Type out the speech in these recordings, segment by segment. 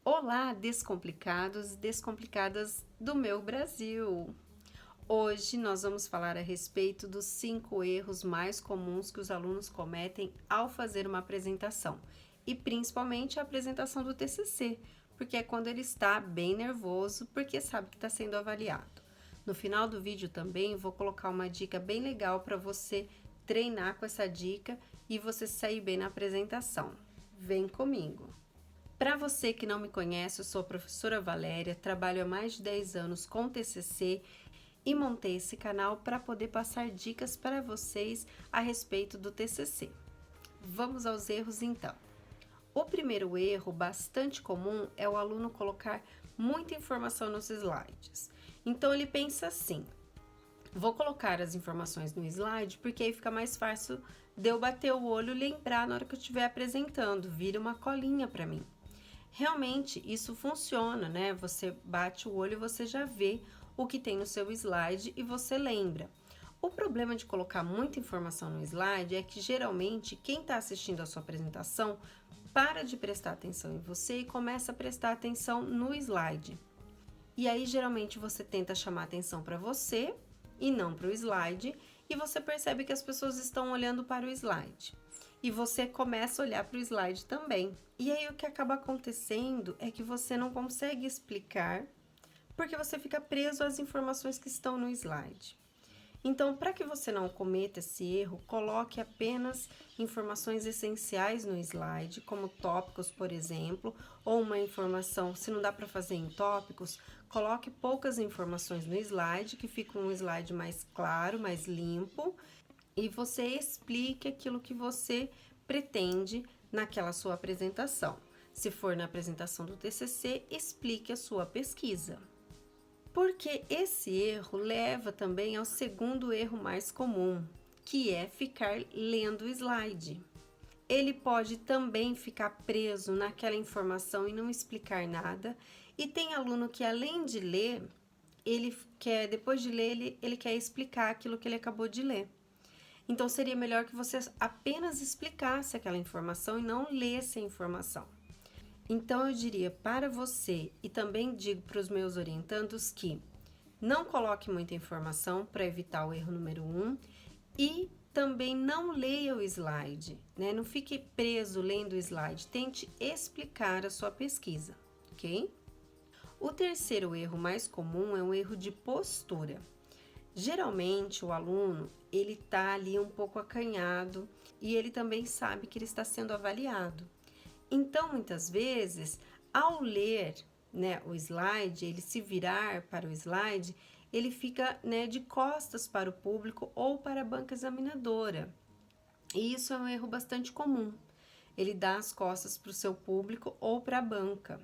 Olá, descomplicados e descomplicadas do meu Brasil! Hoje nós vamos falar a respeito dos 5 erros mais comuns que os alunos cometem ao fazer uma apresentação, e principalmente a apresentação do TCC, porque é quando ele está bem nervoso, porque sabe que está sendo avaliado. No final do vídeo também vou colocar uma dica bem legal para você treinar com essa dica e você sair bem na apresentação. Vem comigo! Para você que não me conhece, eu sou a professora Valéria, trabalho há mais de 10 anos com TCC e montei esse canal para poder passar dicas para vocês a respeito do TCC. Vamos aos erros então. O primeiro erro, bastante comum, é o aluno colocar muita informação nos slides. Então ele pensa assim: vou colocar as informações no slide porque aí fica mais fácil de eu bater o olho e lembrar na hora que eu estiver apresentando, vira uma colinha para mim. Realmente isso funciona, né? Você bate o olho e você já vê o que tem no seu slide e você lembra. O problema de colocar muita informação no slide é que geralmente quem está assistindo a sua apresentação para de prestar atenção em você e começa a prestar atenção no slide. E aí geralmente você tenta chamar atenção para você e não para o slide, e você percebe que as pessoas estão olhando para o slide. E você começa a olhar para o slide também. E aí o que acaba acontecendo é que você não consegue explicar, porque você fica preso às informações que estão no slide. Então, para que você não cometa esse erro, coloque apenas informações essenciais no slide, como tópicos, por exemplo, ou uma informação, se não dá para fazer em tópicos, coloque poucas informações no slide, que fica um slide mais claro, mais limpo, e você explique aquilo que você pretende naquela sua apresentação. Se for na apresentação do TCC, explique a sua pesquisa. Porque esse erro leva também ao segundo erro mais comum, que é ficar lendo o slide. Ele pode também ficar preso naquela informação e não explicar nada, e tem aluno que além de ler, depois de ler, ele quer explicar aquilo que ele acabou de ler. Então seria melhor que você apenas explicasse aquela informação e não lesse a informação. Então eu diria para você, e também digo para os meus orientandos, que não coloque muita informação para evitar o erro número 1 e também não leia o slide, né? Não fique preso lendo o slide, tente explicar a sua pesquisa, ok? O terceiro erro mais comum é um erro de postura. Geralmente o aluno, ele tá ali um pouco acanhado e ele também sabe que ele está sendo avaliado. Então, muitas vezes, ao ler, né, o slide, ele se virar para o slide, ele fica, né, de costas para o público ou para a banca examinadora. E isso é um erro bastante comum. Ele dá as costas para o seu público ou para a banca.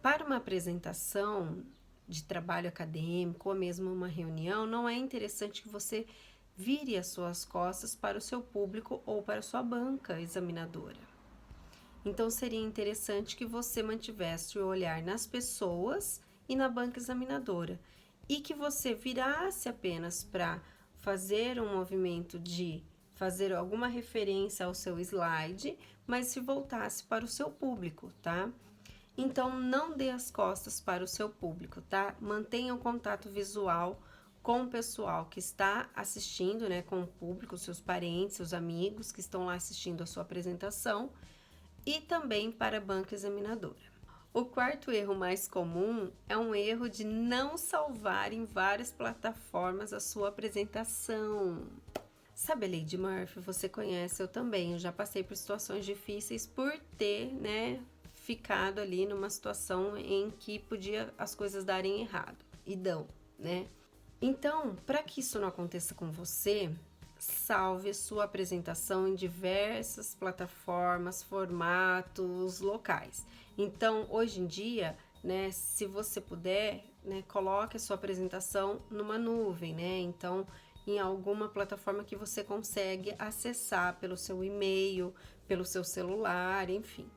Para uma apresentação de trabalho acadêmico ou mesmo uma reunião, não é interessante que você vire as suas costas para o seu público ou para a sua banca examinadora. Então, seria interessante que você mantivesse o olhar nas pessoas e na banca examinadora e que você virasse apenas para fazer um movimento de fazer alguma referência ao seu slide, mas se voltasse para o seu público, tá? Então, não dê as costas para o seu público, tá? Mantenha o contato visual com o pessoal que está assistindo, né? Com o público, seus parentes, seus amigos que estão lá assistindo a sua apresentação, e também para a banca examinadora. O quarto erro mais comum é um erro de não salvar em várias plataformas a sua apresentação. Sabe a Lady Murphy? Você conhece, eu também. Eu já passei por situações difíceis por ter, né, ficado ali numa situação em que podia as coisas darem errado. E dão, né? Então, para que isso não aconteça com você, salve sua apresentação em diversas plataformas, formatos, locais. Então, hoje em dia, né, se você puder, né, coloque a sua apresentação numa nuvem, né? Então, em alguma plataforma que você consegue acessar pelo seu e-mail, pelo seu celular, enfim.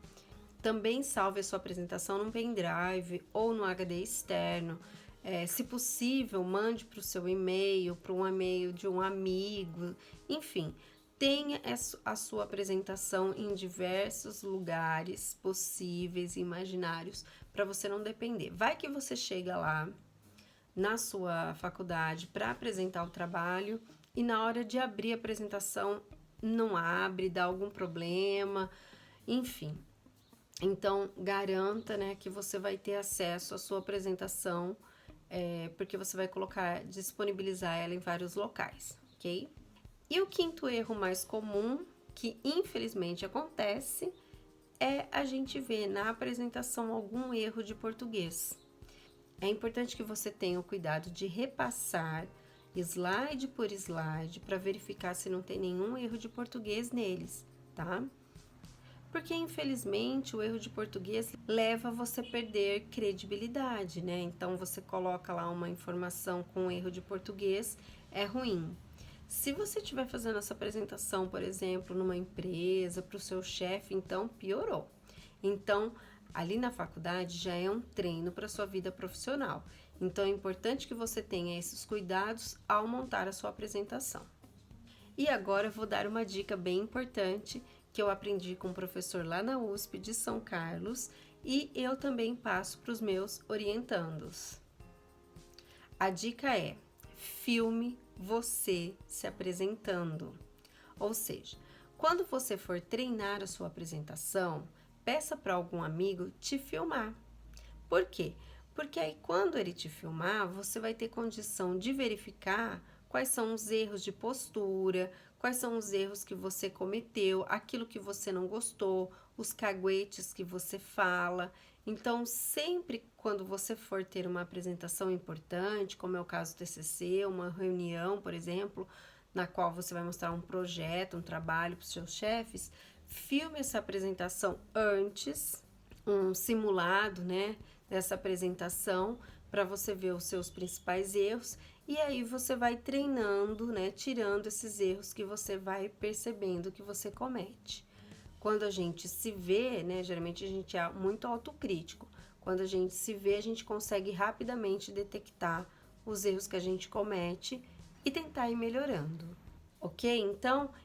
Também salve a sua apresentação num pendrive ou no HD externo. Se possível, mande para o seu e-mail, para um e-mail de um amigo, enfim, tenha a sua apresentação em diversos lugares possíveis e imaginários para você não depender. Vai que você chega lá na sua faculdade para apresentar o trabalho e na hora de abrir a apresentação não abre, dá algum problema, enfim. Então, garanta, né, que você vai ter acesso à sua apresentação, porque você vai disponibilizar ela em vários locais, ok? E o quinto erro mais comum, que infelizmente acontece, é a gente ver na apresentação algum erro de português. É importante que você tenha o cuidado de repassar slide por slide para verificar se não tem nenhum erro de português neles, tá? Porque infelizmente o erro de português leva você a perder credibilidade, né? Então você coloca lá uma informação com erro de português, é ruim. Se você estiver fazendo essa apresentação, por exemplo, numa empresa, para o seu chefe, então piorou. Então, ali na faculdade já é um treino para a sua vida profissional. Então, é importante que você tenha esses cuidados ao montar a sua apresentação. E agora eu vou dar uma dica bem importante que eu aprendi com um professor lá na USP de São Carlos e eu também passo para os meus orientandos. A dica é: filme você se apresentando. Ou seja, quando você for treinar a sua apresentação, peça para algum amigo te filmar. Por quê? Porque aí quando ele te filmar, você vai ter condição de verificar quais são os erros de postura, quais são os erros que você cometeu, aquilo que você não gostou, os caguetes que você fala. Então, sempre quando você for ter uma apresentação importante, como é o caso do TCC, uma reunião, por exemplo, na qual você vai mostrar um projeto, um trabalho para os seus chefes, filme essa apresentação antes, um simulado, né, dessa apresentação, para você ver os seus principais erros, e aí você vai treinando, né, tirando esses erros que você vai percebendo que você comete. Quando a gente se vê, né, geralmente a gente é muito autocrítico. Quando a gente se vê, a gente consegue rapidamente detectar os erros que a gente comete e tentar ir melhorando. Ok?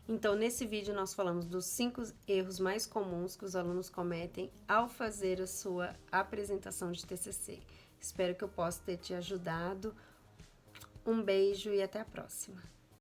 Então nesse vídeo nós falamos dos 5 erros mais comuns que os alunos cometem ao fazer a sua apresentação de TCC. Espero que eu possa ter te ajudado. Um beijo e até a próxima!